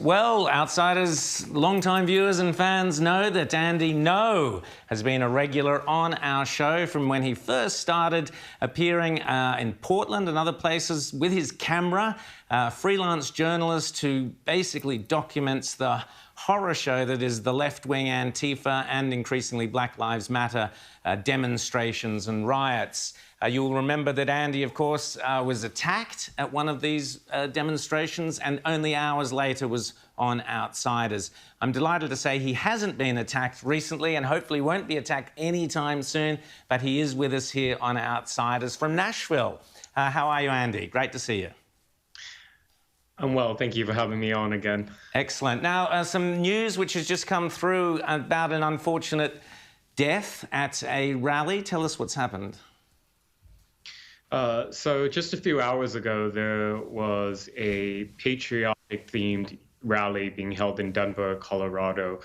Well, outsiders, long-time viewers and fans know that Andy Ngo has been a regular on our show from when he first started appearing in Portland and other places with his camera, a freelance journalist who basically documents the horror show that is the left-wing Antifa and increasingly Black Lives Matter demonstrations and riots. You'll remember that Andy, of course, was attacked at one of these demonstrations and only hours later was on Outsiders. I'm delighted to say he hasn't been attacked recently and hopefully won't be attacked anytime soon, but he is with us here on Outsiders from Nashville. How are you, Andy? Great to see you. I'm well, thank you for having me on again. Excellent. Now, some news which has just come through about an unfortunate death at a rally. Tell us what's happened. So just a few hours ago, there was a patriotic-themed rally being held in Denver, Colorado.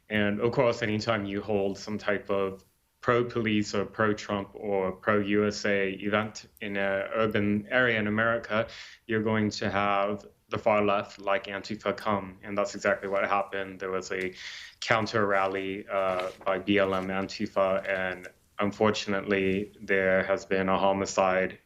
And of course, anytime you hold some type of pro-police or pro-Trump or pro-USA event in an urban area in America, you're going to have the far left, like Antifa, come. And that's exactly what happened. There was a counter rally by BLM Antifa, and unfortunately, there has been a homicide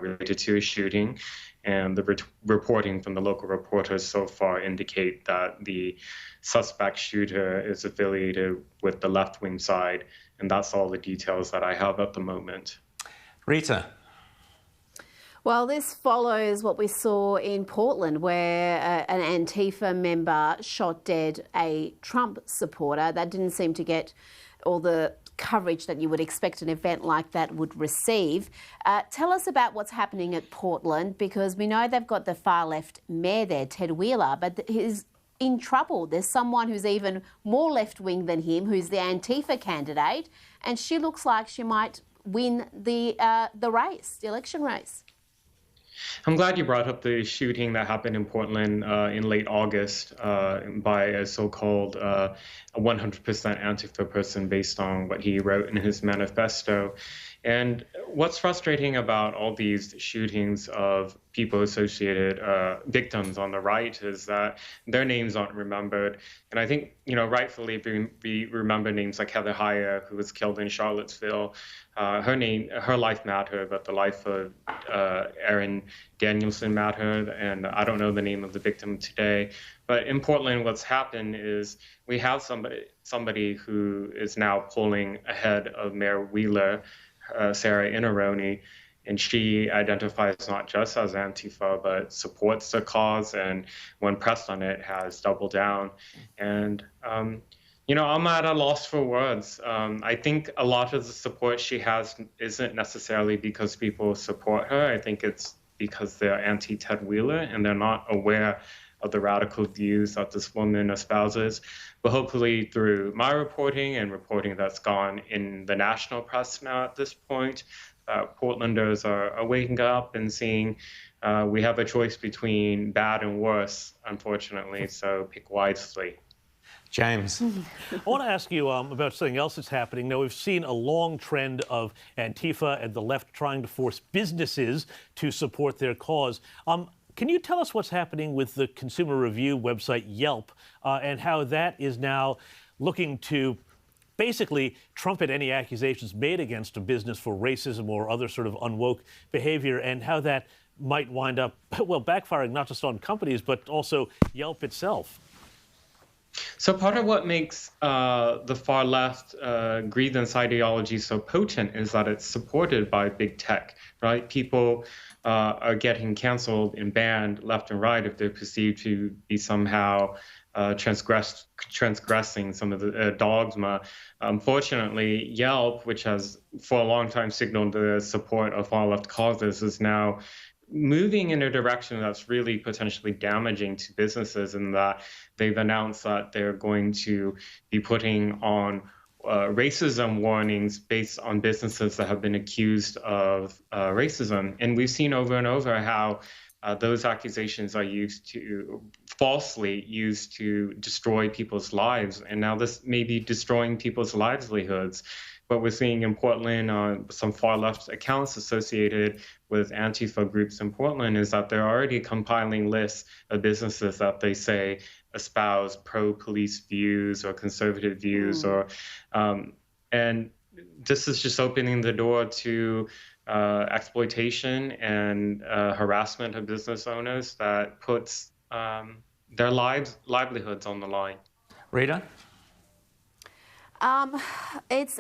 related to a shooting, and the reporting from the local reporters so far indicate that the suspect shooter is affiliated with the left-wing side, and that's all the details that I have at the moment. Rita. Well, this follows what we saw in Portland, where an Antifa member shot dead a Trump supporter. That didn't seem to get all the coverage that you would expect an event like that would receive. Tell us about what's happening at Portland, because we know they've got the far left mayor there, Ted Wheeler, but he's in trouble. There's someone who's even more left-wing than him, who's the Antifa candidate, and she looks like she might win the race, the election race. I'm glad you brought up the shooting that happened in Portland in late August by a so-called 100% Antifa person based on what he wrote in his manifesto. And what's frustrating about all these shootings of people associated, victims on the right, is that their names aren't remembered. And I think, rightfully we remember names like Heather Heyer, who was killed in Charlottesville. Her life mattered, but the life of Aaron Danielson mattered, and I don't know the name of the victim today. But in Portland, what's happened is we have somebody who is now polling ahead of Mayor Wheeler, Sarah Inaroni, and she identifies not just as Antifa, but supports the cause, and when pressed on it, has doubled down. And, I'm at a loss for words. I think a lot of the support she has isn't necessarily because people support her. I think it's because they're anti-Ted Wheeler, and they're not aware of the radical views that this woman espouses. But hopefully through my reporting and reporting that's gone in the national press now at this point, Portlanders are waking up and seeing we have a choice between bad and worse, unfortunately, so pick wisely. James. I want to ask you about something else that's happening. Now, we've seen a long trend of Antifa and the left trying to force businesses to support their cause. Can you tell us what's happening with the consumer review website Yelp and how that is now looking to basically trumpet any accusations made against a business for racism or other sort of unwoke behavior, and how that might wind up, well, backfiring not just on companies, but also Yelp itself? So part of what makes the far left grievance ideology so potent is that it's supported by big tech, right? People are getting canceled and banned left and right if they're perceived to be somehow transgressing some of the dogma. Unfortunately, Yelp, which has for a long time signaled the support of far left causes, is now moving in a direction that's really potentially damaging to businesses, in that they've announced that they're going to be putting on racism warnings based on businesses that have been accused of racism. And we've seen over and over how those accusations are falsely used to destroy people's lives. And now this may be destroying people's livelihoods. what we're seeing in Portland on some far-left accounts associated with Antifa groups in Portland is that they're already compiling lists of businesses that they say espouse pro-police views or conservative views, and this is just opening the door to exploitation and harassment of business owners that puts their livelihoods on the line. Rita? It's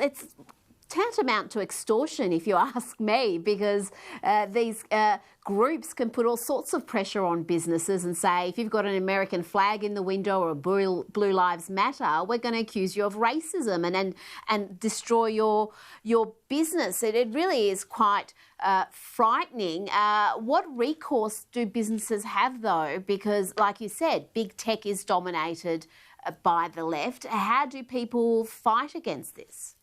tantamount to extortion, if you ask me, because these groups can put all sorts of pressure on businesses and say, if you've got an American flag in the window or a Blue Lives Matter, we're going to accuse you of racism and destroy your business. It really is quite frightening. What recourse do businesses have, though? Because, like you said, big tech is dominated by the left. How do people fight against this?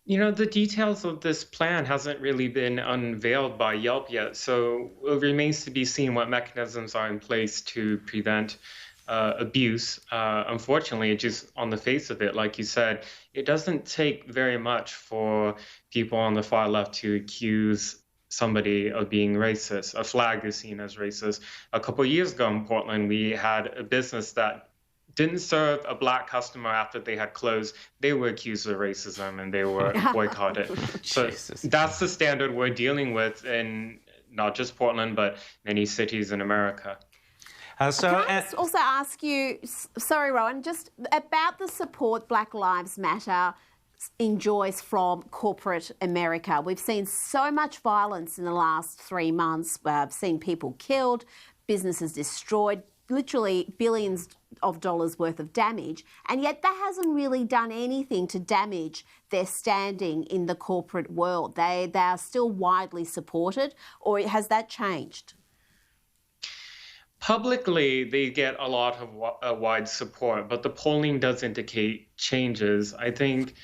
You know, the details of this plan hasn't really been unveiled by Yelp yet, so it remains to be seen what mechanisms are in place to prevent abuse. Unfortunately, just on the face of it, like you said, it doesn't take very much for people on the far left to accuse somebody of being racist. A flag is seen as racist. A couple of years ago in Portland, we had a business that didn't serve a black customer after they had closed. They were accused of racism and they were boycotted. So that's the standard we're dealing with in not just Portland, but many cities in America. Can I also ask you, sorry, Rowan, just about the support Black Lives Matter enjoys from corporate America. We've seen so much violence in the last 3 months. I've seen people killed, businesses destroyed, literally billions of dollars worth of damage, and yet that hasn't really done anything to damage their standing in the corporate world. They are still widely supported, or has that changed? Publicly, they get a lot of wide support, but the polling does indicate changes. I think,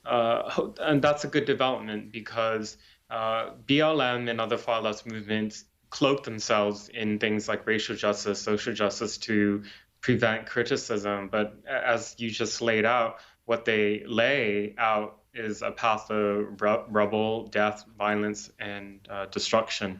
and that's a good development because BLM and other far left movements cloak themselves in things like racial justice, social justice to prevent criticism. But as you just laid out, what they lay out is a path of rubble, death, violence, and destruction.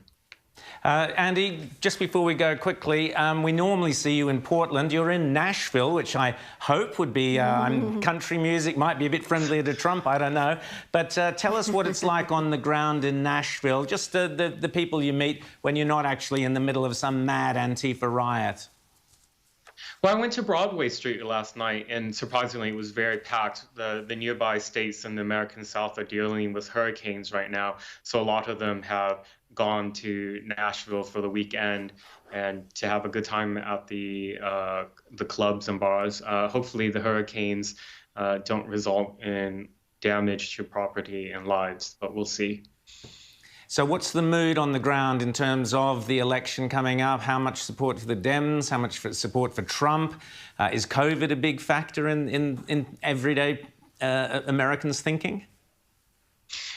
Andy, just before we go quickly, we normally see you in Portland. You're in Nashville, which I hope would be country music, might be a bit friendlier to Trump, I don't know. But tell us what it's like on the ground in Nashville, just the people you meet when you're not actually in the middle of some mad Antifa riot. Well, I went to Broadway Street last night, and surprisingly, it was very packed. The nearby states in the American South are dealing with hurricanes right now, so a lot of them have gone to Nashville for the weekend and to have a good time at the clubs and bars. Hopefully, the hurricanes don't result in damage to property and lives, but we'll see. So what's the mood on the ground in terms of the election coming up? How much support for the Dems? How much support for Trump? Is COVID a big factor in everyday Americans' thinking?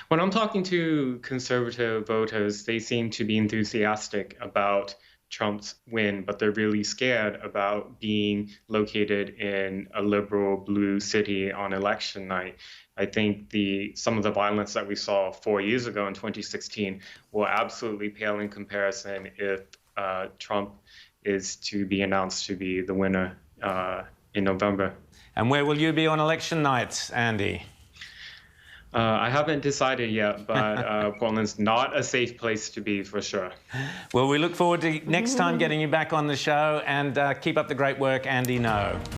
When I'm talking to conservative voters, they seem to be enthusiastic about Trump's win, but they're really scared about being located in a liberal blue city on election night. I think some of the violence that we saw 4 years ago in 2016 will absolutely pale in comparison if Trump is to be announced to be the winner in November. And where will you be on election night, Andy? I haven't decided yet, but Portland's not a safe place to be for sure. Well, we look forward to next time getting you back on the show, and keep up the great work, Andy Ngo.